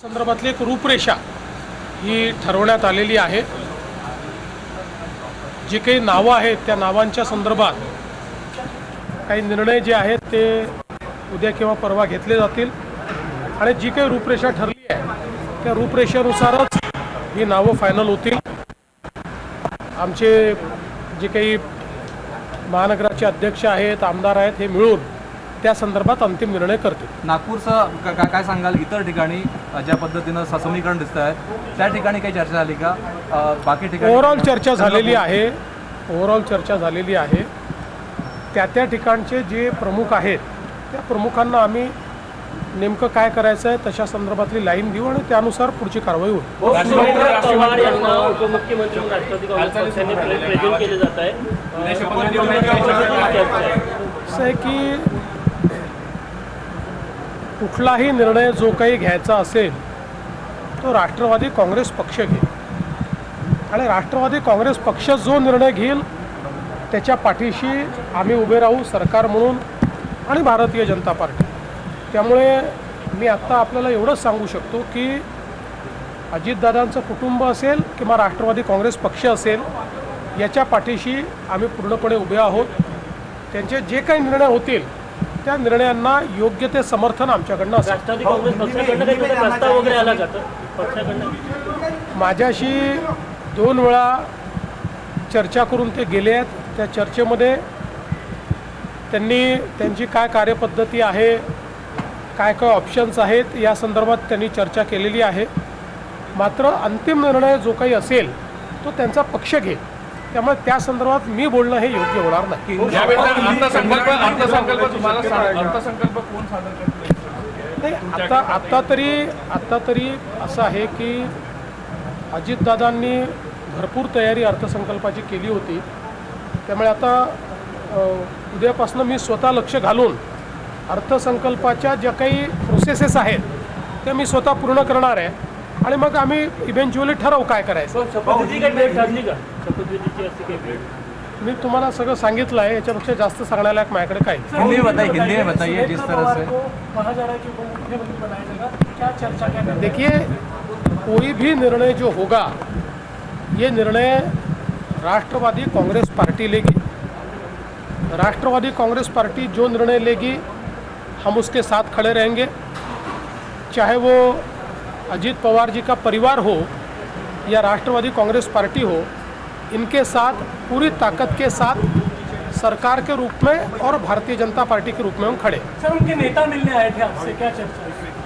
संदर्भातली एक रूपरेषा ही ठरवण्यात आलेली आहे। जी काही नावं आहेत त्या नावांच्या संदर्भात काही निर्णय जे आहेत ते उद्या किंवा परवा घेतले जातील आणि जी काही रूपरेषा ठरली आहे त्या रूपरेषेनुसारच ही नावं फायनल होतील। आमचे जे काही महानगराचे अध्यक्ष आहेत, आमदार आहेत, हे मिळून त्या संदर्भात अंतिम निर्णय करतील। नागपूरचं काय सांगाल? इतर ठिकाणी ज्या पद्धतीनं समीकरण दिसत आहे त्या ठिकाणी काही चर्चा झाली का? बाकी ठिकाणी ओव्हरऑल चर्चा झालेली आहे। ओव्हरऑल चर्चा झालेली आहे। त्या ठिकाणचे जे प्रमुख आहेत त्या प्रमुखांना आम्ही नेमकं काय करायचं आहे तशा संदर्भातली लाईन देऊ आणि त्यानुसार पुढची कारवाई होईल। पवार यांना उपमुख्यमंत्री राष्ट्रवादी काँग्रेस पक्षाने प्रेझेंट केले जात आहे। असं आहे की कुठलाही निर्णय जो काही घ्यायचा असेल तो राष्ट्रवादी काँग्रेस पक्ष घेईल आणि राष्ट्रवादी काँग्रेस पक्ष जो निर्णय घेईल त्याच्या पाठीशी आम्ही उभे राहू, सरकार म्हणून आणि भारतीय जनता पार्टी। त्यामुळे मी आत्ता आपल्याला एवढंच सांगू शकतो की अजितदादांचं कुटुंब असेल किंवा राष्ट्रवादी काँग्रेस पक्ष असेल याच्या पाठीशी आम्ही पूर्णपणे उभे आहोत। त्यांचे जे काही निर्णय होतील त्या निर्णयांना योग्य ते समर्थन आमच्याकडनं असेल। राष्ट्रवादी काँग्रेस पक्षाकडनं काही प्रस्ताव वगैरे आला का पक्षाकडनं? माझ्याशी 2 वेळा चर्चा करून ते गेले आहेत। त्या चर्चेमध्ये त्यांनी त्यांची काय कार्यपद्धती आहे, काय काय ऑप्शन्स आहेत या संदर्भात त्यांनी चर्चा केलेली आहे। मात्र अंतिम निर्णय जो काही असेल तो त्यांचा पक्ष घेईल। त्यामुळे त्या संदर्भात मी बोलणं हे योग्य होणार नाही। आता तरी असं आहे की अजितदादांनी भरपूर तयारी अर्थसंकल्पाची केली होती। त्यामुळे आता उद्यापासून मी स्वतः लक्ष घालून अर्थसंकल्पाच्या ज्या काही प्रोसेसेस आहेत त्या मी स्वतः पूर्ण करणार आहे आणि मग आम्ही इव्हेंच्युअली ठरवू काय करायचं। शपथविधी काही भेट ठरली का? शपथविधीची असते काही भेट? मी तुम्हाला सगळं सांगितलं आहे। याच्यापेक्षा जास्त सांगण्याला माझ्याकडे काही हिंदी में बताइए जिस तरह से कहा जा रहा है कि उपमुख्यमंत्री बनाया जाएगा, क्या चर्चा क्या? देखिए, कोई भी निर्णय जो होगा ये निर्णय राष्ट्रवादी कांग्रेस पार्टी लेगी। राष्ट्रवादी कांग्रेस पार्टी जो निर्णय लेगी हम उसके साथ खड़े रहेंगे, चाहे वो अजीत पवार जी का परिवार हो या राष्ट्रवादी कांग्रेस पार्टी हो। इनके साथ पूरी ताकत के साथ सरकार के रूप में और भारतीय जनता पार्टी के रूप में हम खड़े। सर, उनके नेता मिलने आए थे आपसे, क्या चर्चा हुई?